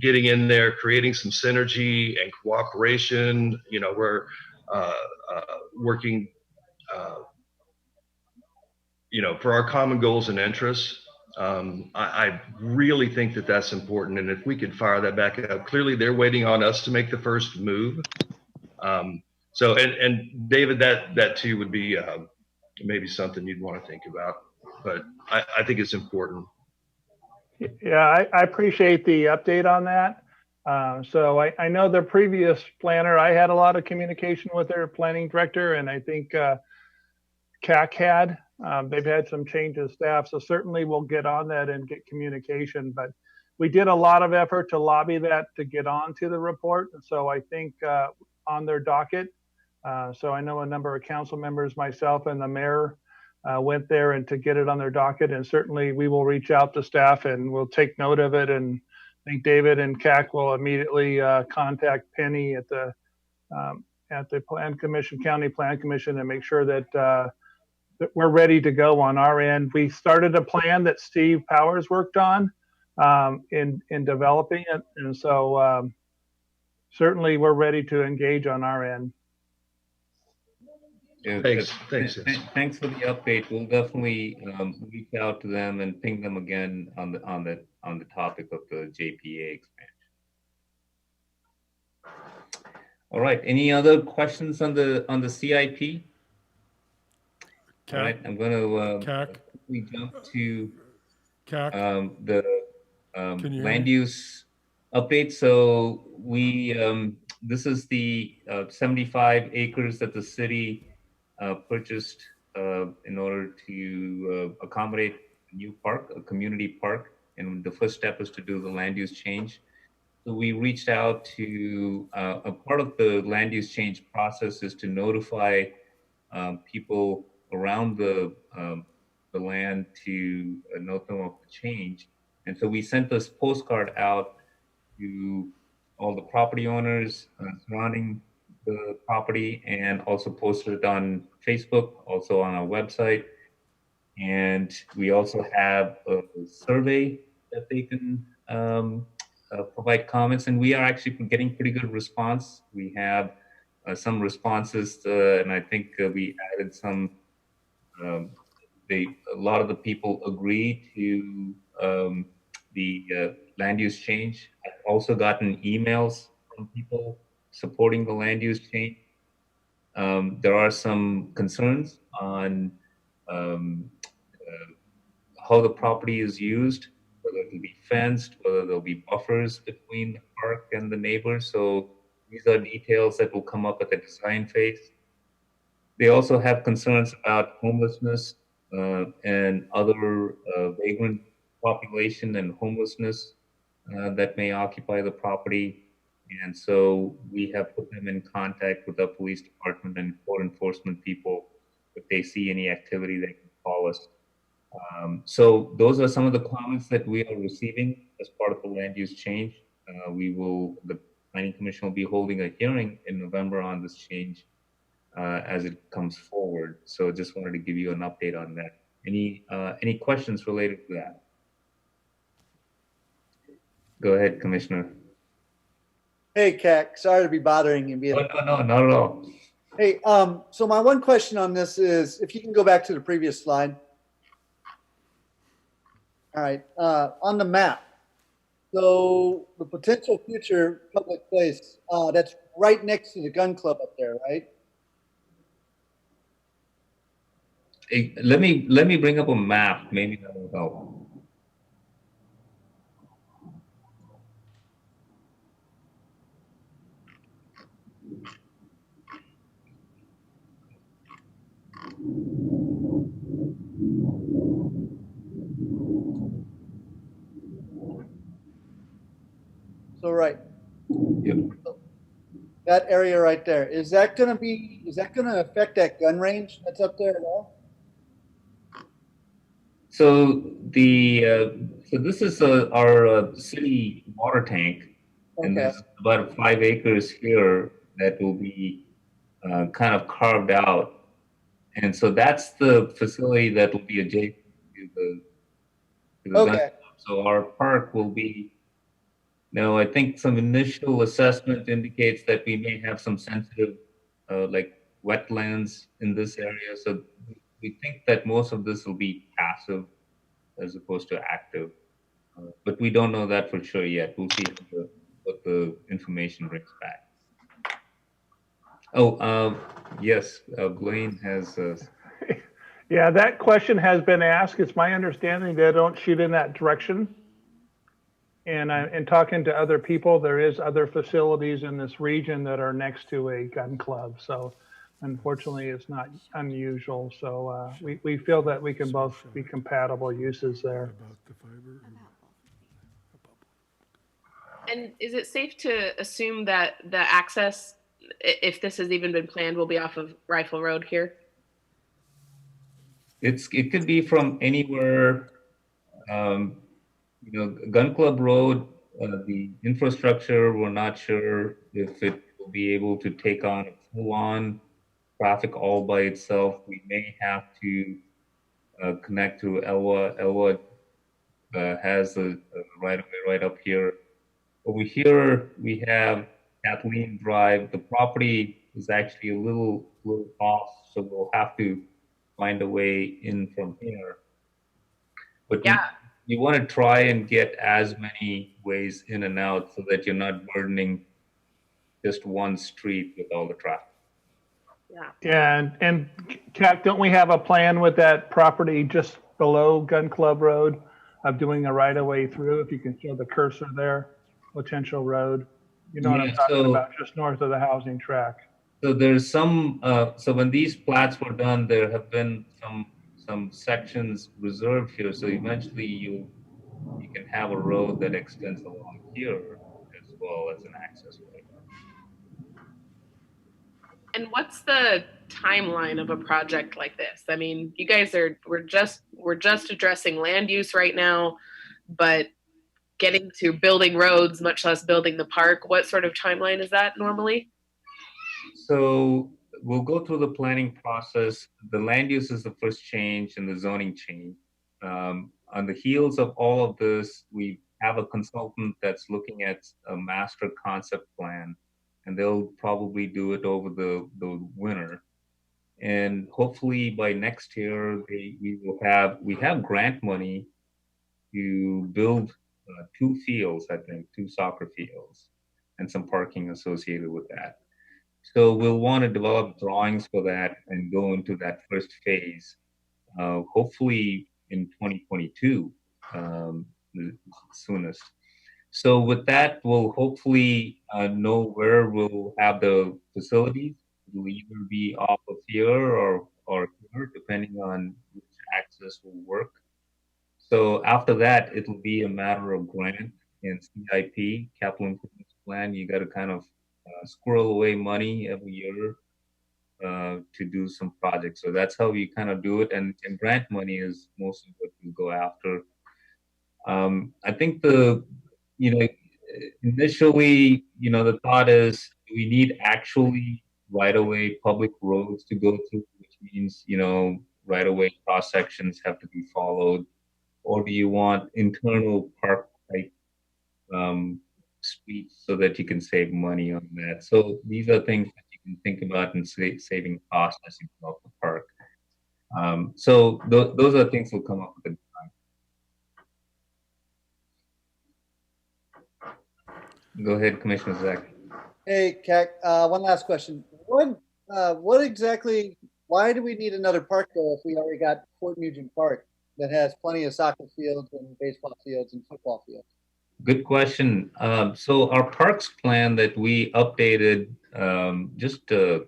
getting in there, creating some synergy and cooperation. We're working, for our common goals and interests. I really think that that's important. And if we could fire that back up, clearly they're waiting on us to make the first move. So David, that too would be maybe something you'd want to think about, but I think it's important. Yeah, I appreciate the update on that. So I know the previous planner, I had a lot of communication with their planning director, and I think CAC had. They've had some change of staff, so certainly we'll get on that and get communication. But we did a lot of effort to lobby that to get onto the report, and so I think on their docket. So I know a number of council members, myself and the mayor, went there and to get it on their docket, and certainly we will reach out to staff and we'll take note of it. And I think David and CAC will immediately contact Penny at the Plan Commission, County Plan Commission, and make sure that we're ready to go on our end. We started a plan that Steve Powers worked on in developing it, and so certainly we're ready to engage on our end. Thanks for the update. We'll definitely reach out to them and ping them again on the topic of the JPA expansion. All right. Any other questions on the CIP? All right. I'm going to jump to the land use update. So this is the 75 acres that the city purchased in order to accommodate a new park, a community park. And the first step is to do the land use change. So we reached out to a part of the land use change process is to notify people around the land to note them of the change. And so we sent this postcard out to all the property owners surrounding the property, and also posted it on Facebook, also on our website. And we also have a survey that they can provide comments, and we are actually getting pretty good response. We have some responses, and I think we added some. A lot of the people agree to the land use change. I've also gotten emails from people supporting the land use change. There are some concerns on how the property is used, whether it'll be fenced, whether there'll be buffers between the park and the neighbors. So these are details that will come up at the design phase. They also have concerns about homelessness and other vagrant population and homelessness that may occupy the property. And so we have put them in contact with the police department and code enforcement people. If they see any activity, they can call us. So those are some of the comments that we are receiving as part of the land use change. The Planning Commission will be holding a hearing in November on this change as it comes forward. So just wanted to give you an update on that. Any questions related to that? Go ahead, Commissioner. Hey, Kak, sorry to be bothering you. No, not at all. Hey, so my one question on this is, if you can go back to the previous slide. All right, on the map. So the potential future public place, that's right next to the gun club up there, right? Hey, let me bring up a map. Maybe that will help. So right. Yep. That area right there, is that gonna affect that gun range that's up there at all? So this is our city water tank, and Okay, there's about 5 acres here that will be kind of carved out, and so that's the facility that will be adjacent to the gun okay, club. So our park will be. Now, I think some initial assessment indicates that we may have some sensitive, like wetlands in this area. So we think that most of this will be passive as opposed to active. But we don't know that for sure yet. We'll see what the information brings back. Oh, yes, Blaine has. Yeah, that question has been asked. It's my understanding they don't shoot in that direction. And in talking to other people, there is other facilities in this region that are next to a gun club. So unfortunately, it's not unusual. So we feel that we can both be compatible uses there. And is it safe to assume that the access, if this has even been planned, will be off of Rifle Road here? It could be from anywhere. Gun Club Road, the infrastructure, we're not sure if it will be able to take on a full-on traffic all by itself. We may have to connect to Elwha. Elwha has a right-of-way right up here. Over here, we have Kathleen Drive. The property is actually a little off, so we'll have to find a way in from here. But yeah. You want to try and get as many ways in and out so that you're not burdening just one street with all the traffic. Yeah. Yeah, and Kat, don't we have a plan with that property just below Gun Club Road of doing a right of way through? If you can show the cursor there, potential road. You know what I'm talking about, just north of the housing track. So there's some. So when these plats were done, there have been some sections reserved here. So eventually you can have a road that extends along here as well as an access way. And what's the timeline of a project like this? I mean, you guys we're just addressing land use right now, but getting to building roads, much less building the park, what sort of timeline is that normally? So we'll go through the planning process. The land use is the first change and the zoning change. On the heels of all of this, we have a consultant that's looking at a master concept plan, and they'll probably do it over the winter. And hopefully by next year, we have grant money to build 2 fields, I think, 2 soccer fields, and some parking associated with that. So we'll want to develop drawings for that and go into that first phase, hopefully in 2022. the soonest. So with that, we'll hopefully know where we'll have the facilities. It'll either be off of here or here, depending on which access will work. So after that, it'll be a matter of grant and CIP, capital improvements plan. You got to kind of squirrel away money every year to do some projects. So that's how we kind of do it. And grant money is mostly what we go after. I think you know, initially, the thought is we need actually right away public roads to go through, which means, right away cross sections have to be followed. Or do you want internal park type streets so that you can save money on that? So these are things that you can think about in saving costs as you develop the park. So those are things we'll come up with. Go ahead, Commissioner Zach. Hey, Kak, one last question. What exactly, why do we need another park though if we already got Fort Nugent Park that has plenty of soccer fields and baseball fields and football fields? Good question. So our parks plan that we updated just a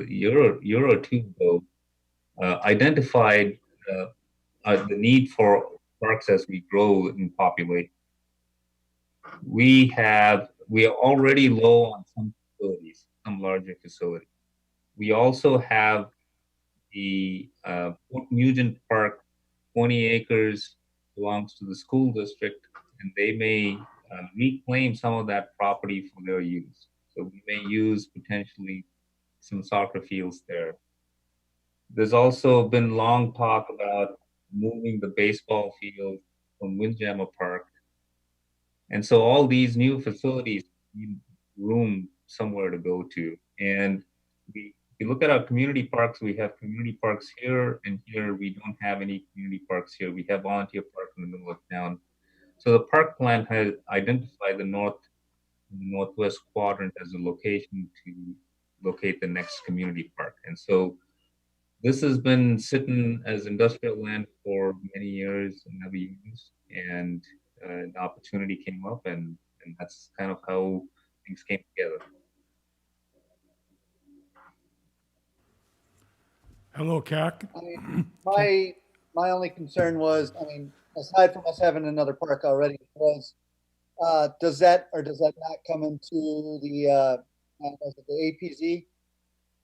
year or two ago identified the need for parks as we grow in population. We are already low on some facilities, some larger facilities. We also have the Fort Nugent Park, 20 acres belongs to the school district, and they may reclaim some of that property for their use. So we may use potentially some soccer fields there. There's also been long talk about moving the baseball field from Windjammer Park. And so all these new facilities need room somewhere to go to. And if you look at our community parks, we have community parks here, and here we don't have any community parks here. We have volunteer park in the middle of town. So the park plan has identified the northwest quadrant as a location to locate the next community park. And so this has been sitting as industrial land for many years and never used, and an opportunity came up, and that's kind of how things came together. Hello, CAC. I mean, my only concern was, I mean, aside from us having another park already, was does that not come into the APZ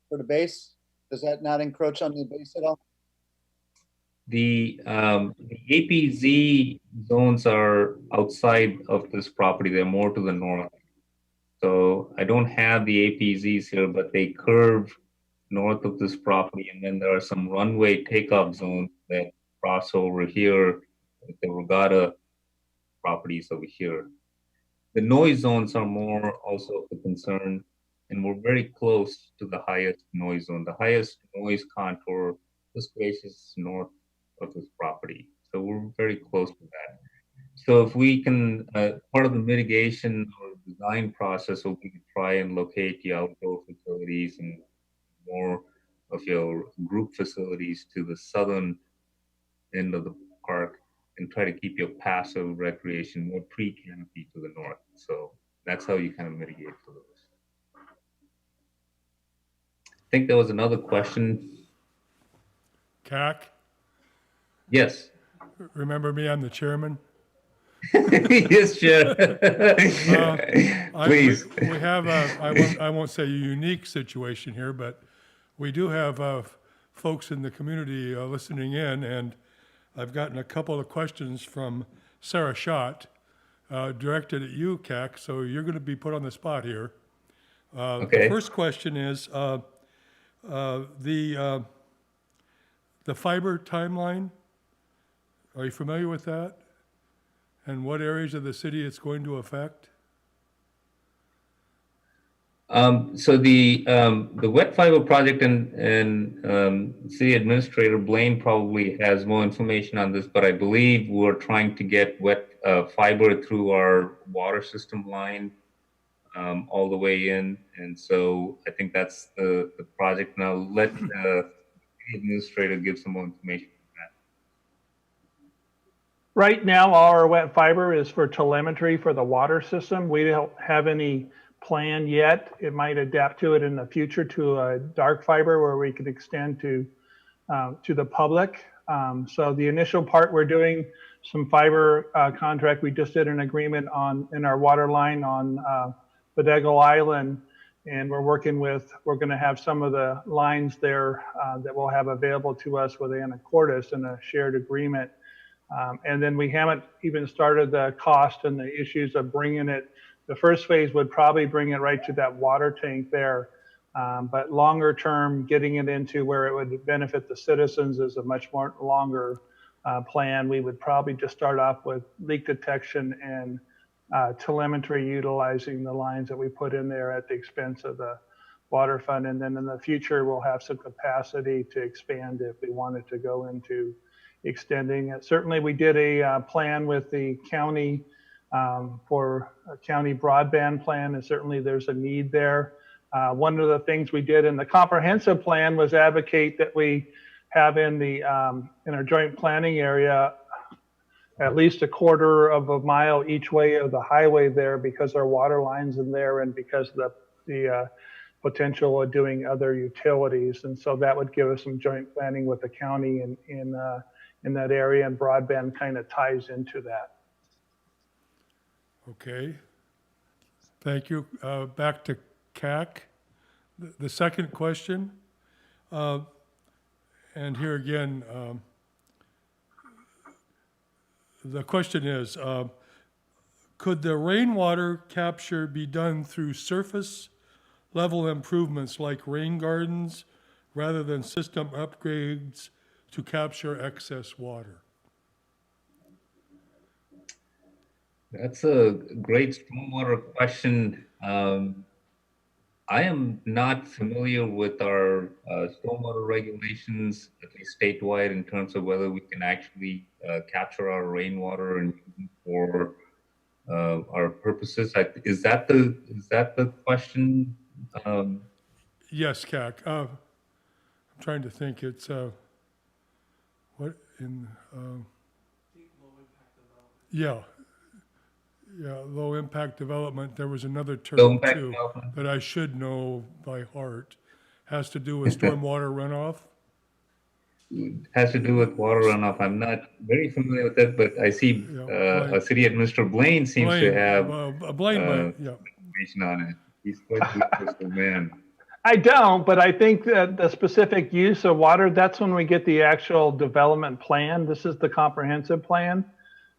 for the base? Does that not encroach on the base at all? The APZ zones are outside of this property. They're more to the north. So I don't have the APZs here, but they curve north of this property. And then there are some runway takeoff zones that cross over here with the regatta properties over here. The noise zones are more also of a concern, and we're very close to the highest noise zone. The highest noise contour, this place is north of this property. So we're very close to that. So if we can, part of the mitigation or design process will be to try and locate the outdoor facilities and more of your group facilities to the southern end of the park, and try to keep your passive recreation more pre-canopy to the north. So that's how you kind of mitigate for those. I think there was another question. CAC, Yes. remember me? I'm the chairman. Yes, Chair. Please. We have I won't say a unique situation here, but we do have folks in the community listening in, and I've gotten a couple of questions from Sarah Schott directed at you, CAC, so you're going to be put on the spot here. Okay. The first question is the fiber timeline. Are you familiar with that? And what areas of the city it's going to affect? So the wet fiber project and city administrator Blaine probably has more information on this, but I believe we're trying to get wet fiber through our water system line all the way in, and so I think that's the project. Now let the administrator give some more information. Right now, all our wet fiber is for telemetry for the water system. We don't have any plan yet. It might adapt to it in the future to a dark fiber where we can extend to the public. So the initial part, we're doing some fiber contract. We just did an agreement in our water line on Bodego Island, and we're going to have some of the lines there that we'll have available to us with Anacortes in a shared agreement. And then we haven't even started the cost and the issues of bringing it. The first phase would probably bring it right to that water tank there. But longer term, getting it into where it would benefit the citizens is a much more longer plan. We would probably just start off with leak detection and telemetry utilizing the lines that we put in there at the expense of the water fund. And then in the future, we'll have some capacity to expand if we wanted to go into extending it. Certainly, we did a plan with the county for a county broadband plan, and certainly there's a need there. One of the things we did in the comprehensive plan was advocate that we have in our joint planning area at least a quarter of a mile each way of the highway there because our water lines in there and because of the potential of doing other utilities. And so that would give us some joint planning with the county in that area, and broadband kind of ties into that. Okay. Thank you. Back to CAC. The second question, and here again, the question is, could the rainwater capture be done through surface level improvements like rain gardens rather than system upgrades to capture excess water? That's a great stormwater question. I am not familiar with our stormwater regulations, at least statewide, in terms of whether we can actually capture our rainwater and use it for our purposes. Is that the question? Yes, CAC. I'm trying to think. It's what in yeah. Yeah, low impact development. There was another term too that I should know by heart. Has to do with stormwater runoff. Has to do with water runoff. I'm not very familiar with that, but I see a city administrator Blaine seems to have information on it. He's quite a useful man. I don't, but I think that the specific use of water, that's when we get the actual development plan. This is the comprehensive plan.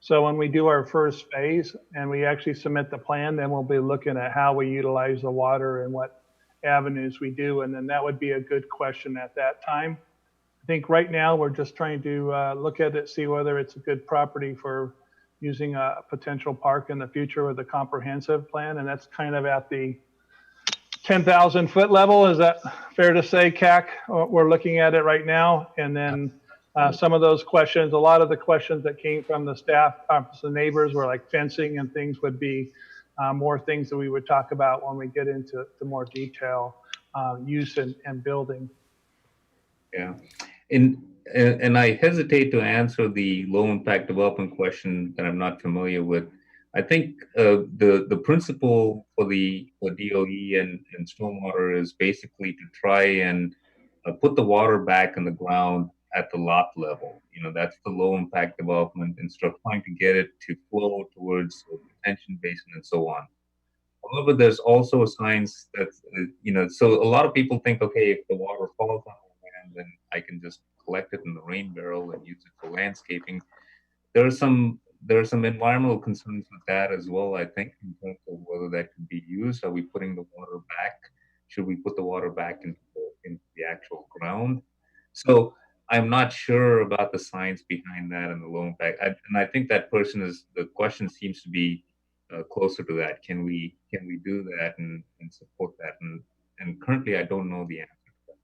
So when we do our first phase and we actually submit the plan, then we'll be looking at how we utilize the water and what avenues we do. And then that would be a good question at that time. I think right now we're just trying to look at it, see whether it's a good property for using a potential park in the future with a comprehensive plan. And that's kind of at the 10,000 foot level. Is that fair to say, CAC? We're looking at it right now. And then some of those questions, a lot of the questions that came from the staff, the neighbors were like fencing and things would be more things that we would talk about when we get into the more detail use and building. Yeah, and I hesitate to answer the low impact development question that I'm not familiar with. I think the principle for DOE and stormwater is basically to try and put the water back in the ground at the lot level. You know, that's the low impact development, instead of trying to get it to flow towards a retention basin and so on. However, there's also a science that, so a lot of people think, okay, if the water falls on the land, then I can just collect it in the rain barrel and use it for landscaping. There are some environmental concerns with that as well, I think, in terms of whether that could be used. Are we putting the water back? Should we put the water back into the actual ground? So I'm not sure about the science behind that and the low impact. And I think the question seems to be closer to that. Can we do that and support that? And currently, I don't know the answer to that.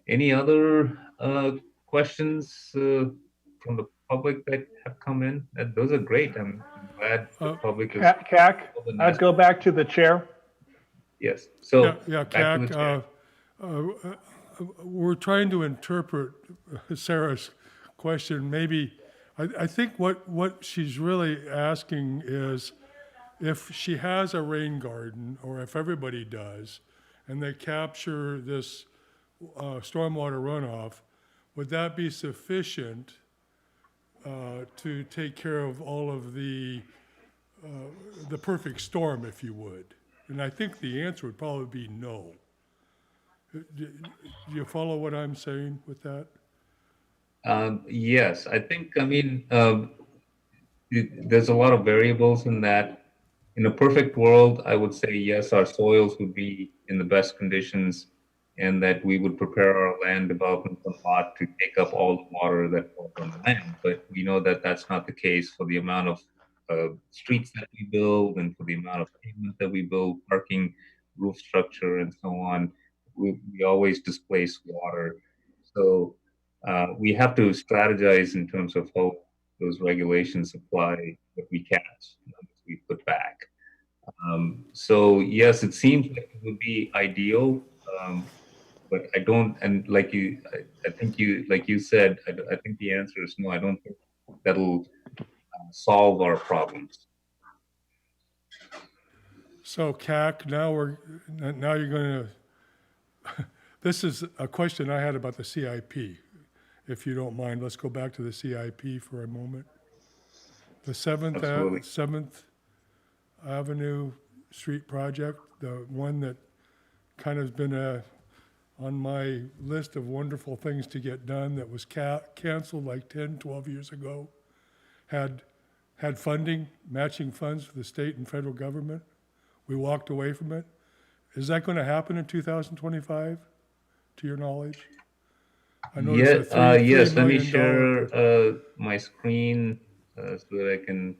Any other questions from the public that have come in? Those are great. I'm glad the public is. CAC, I'd go back to the chair. Yes. So CAC. we're trying to interpret Sarah's question. Maybe, I think what she's really asking is if she has a rain garden, or if everybody does, and they capture this stormwater runoff, would that be sufficient to take care of all of the perfect storm, if you would? And I think the answer would probably be no. Do you follow what I'm saying with that? Yes, I think, I mean, there's a lot of variables in that. In a perfect world, I would say yes, our soils would be in the best conditions, and that we would prepare our land development lot to take up all the water that falls on the land. But we know that that's not the case for the amount of streets that we build, and for the amount of pavement that we build, parking, roof structure, and so on. We always displace water. So we have to strategize in terms of how those regulations apply what we catch, what we put back. So yes, it seems like it would be ideal, but I don't. And like you, I think you, like you said, I think the answer is no. I don't think that'll solve our problems. So CAC, now you're going to. This is a question I had about the CIP. If you don't mind, let's go back to the CIP for a moment. The Absolutely. 7th Avenue Street project, the one that kind of has been on my list of wonderful things to get done, that was canceled like 10, 12 years ago, had funding, matching funds for the state and federal government. We walked away from it. Is that going to happen in 2025, to your knowledge? I noticed Yes, let me $3 million share my screen so that I can.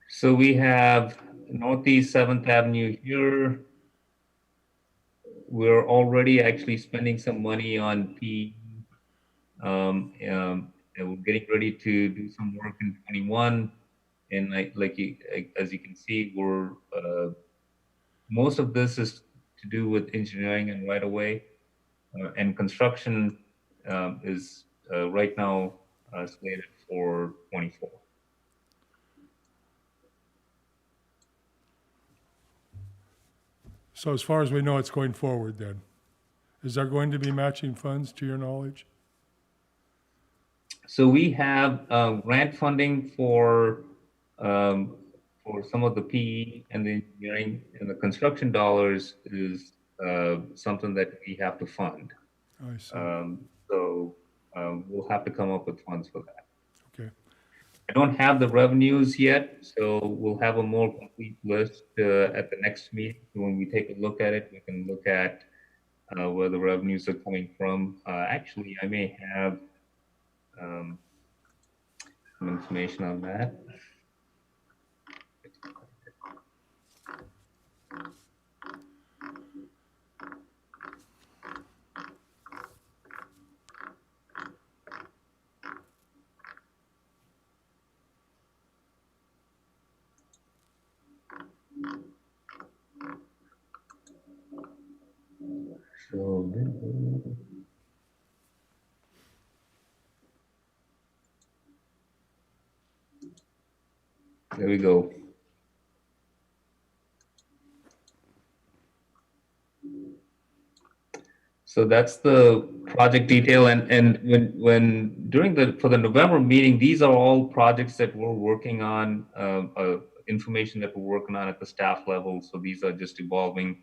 So we have Northeast 7th Avenue here. We're already actually spending some money on P. And we're getting ready to do some work in 21. And as you can see, we're most of this is to do with engineering and right away, and construction is right now slated for 24. So as far as we know, it's going forward then. Is there going to be matching funds, to your knowledge? So we have grant funding for some of the PE and the engineering, and the construction dollars is something that we have to fund. I see. So we'll have to come up with funds for that. Okay. I don't have the revenues yet, so we'll have a more complete list at the next meeting. When we take a look at it, we can look at where the revenues are coming from. Actually, I may have some information on that. So there we go. So that's the project detail, and when during for the November meeting, these are all projects that we're working on, information that we're working on at the staff level. So these are just evolving,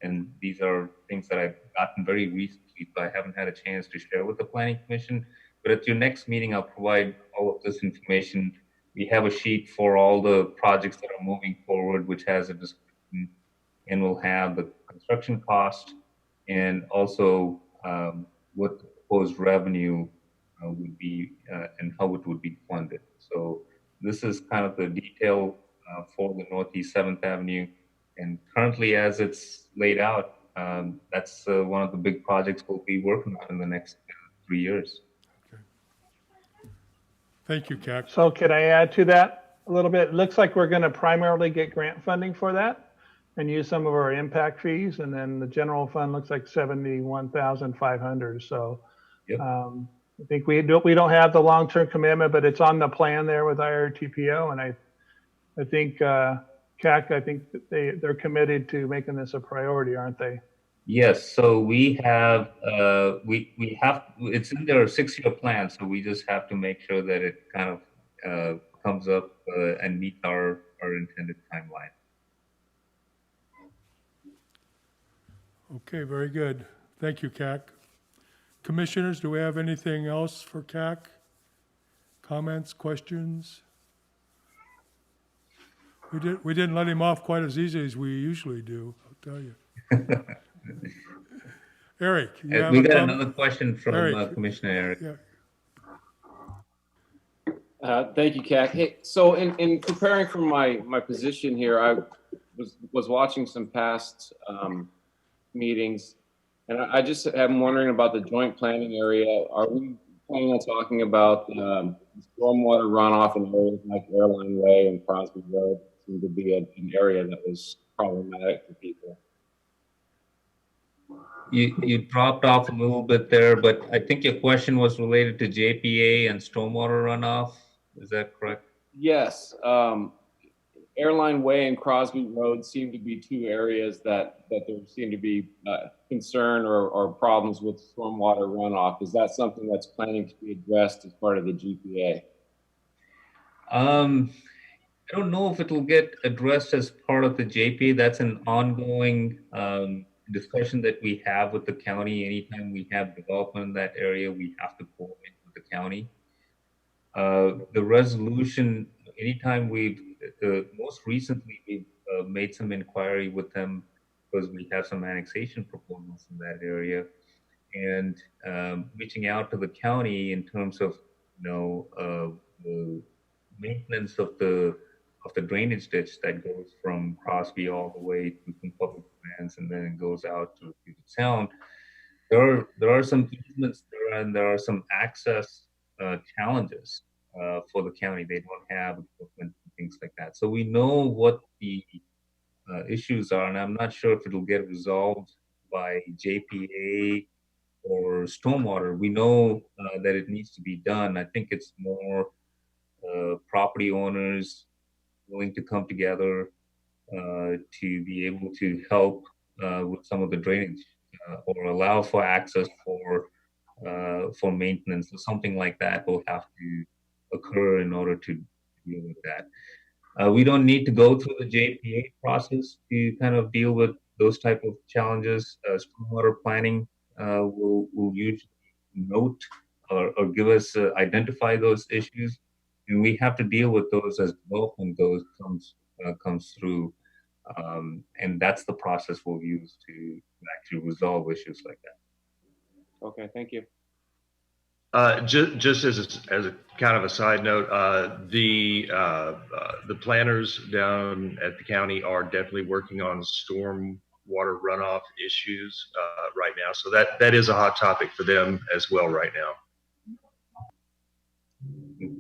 and these are things that I've gotten very recently, but I haven't had a chance to share with the Planning Commission. But at your next meeting, I'll provide all of this information. We have a sheet for all the projects that are moving forward, which has a description, and we'll have the construction cost, and also what the proposed revenue would be and how it would be funded. So this is kind of the detail for the Northeast 7th Avenue. And currently, as it's laid out, that's one of the big projects we'll be working on in the next 3 years. Okay. Thank you, CAC. So can I add to that? a little bit. It looks like we're going to primarily get grant funding for that and use some of our impact fees. And then the general fund looks like 71,500. So Yep. I think we don't have the long-term commitment, but it's on the plan there with IRTPO. And I think CAC, I think that they're committed to making this a priority, aren't they? Yes, so we have, we have, it's in their 6-year plan, so we just have to make sure that it kind of comes up and meets our intended timeline. Okay, very good. Thank you, CAC. Commissioners, do we have anything else for CAC? Comments, questions? We didn't let him off quite as easy as we usually do, I'll tell you. Eric, you have We a got comment? another question from Eric. Commissioner Eric. Yeah. Thank you, CAC. Hey, so in preparing for my position here, I was watching some past meetings, and I just am wondering about the joint planning area. Are we planning on talking about stormwater runoff in areas like Airline Way and Crosby Road? Seemed to be an area that was problematic for people. You dropped off a little bit there, but I think your question was related to JPA and stormwater runoff. Is that correct? Yes. Airline Way and Crosby Road seem to be two areas that there seem to be concern or problems with stormwater runoff. Is that something that's planning to be addressed as part of the GPA? I don't know if it will get addressed as part of the JPA. That's an ongoing discussion that we have with the county. Anytime we have development in that area, we have to coordinate with the county. The resolution, anytime most recently we've made some inquiry with them because we have some annexation proposals in that area, and reaching out to the county in terms of, the maintenance of the drainage ditch that goes from Crosby all the way to some public lands, and then it goes out to the town. There are some easements there, and there are some access challenges for the county. They don't have equipment and things like that. So we know what the issues are, and I'm not sure if it'll get resolved by JPA or stormwater. We know that it needs to be done. I think it's more property owners willing to come together to be able to help with some of the drainage or allow for access for maintenance or something like that will have to occur in order to deal with that. We don't need to go through the JPA process to kind of deal with those type of challenges. Stormwater planning will usually note or give us identify those issues, and we have to deal with those as development comes through, and that's the process we'll use to actually resolve issues like that. Okay, thank you. Just as a kind of a side note, the planners down at the county are definitely working on storm water runoff issues right now. So that is a hot topic for them as well right now.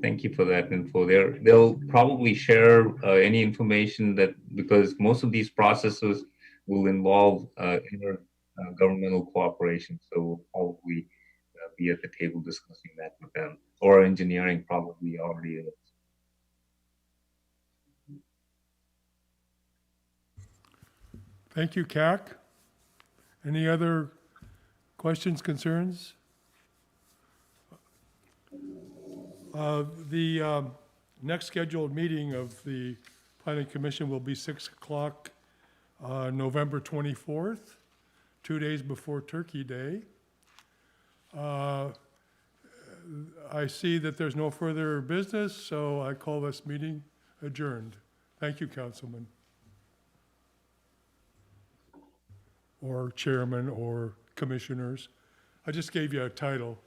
Thank you for that info. They'll probably share any information because most of these processes will involve intergovernmental cooperation. So we'll probably be at the table discussing that with them, or engineering probably already is. Thank you, CAC. Any other questions, concerns? The next scheduled meeting of the Planning Commission will be 6 o'clock, November 24th, 2 days before Turkey Day. I see that there's no further business, so I call this meeting adjourned. Thank you, Councilman, or Chairman, or Commissioners. I just gave you a title.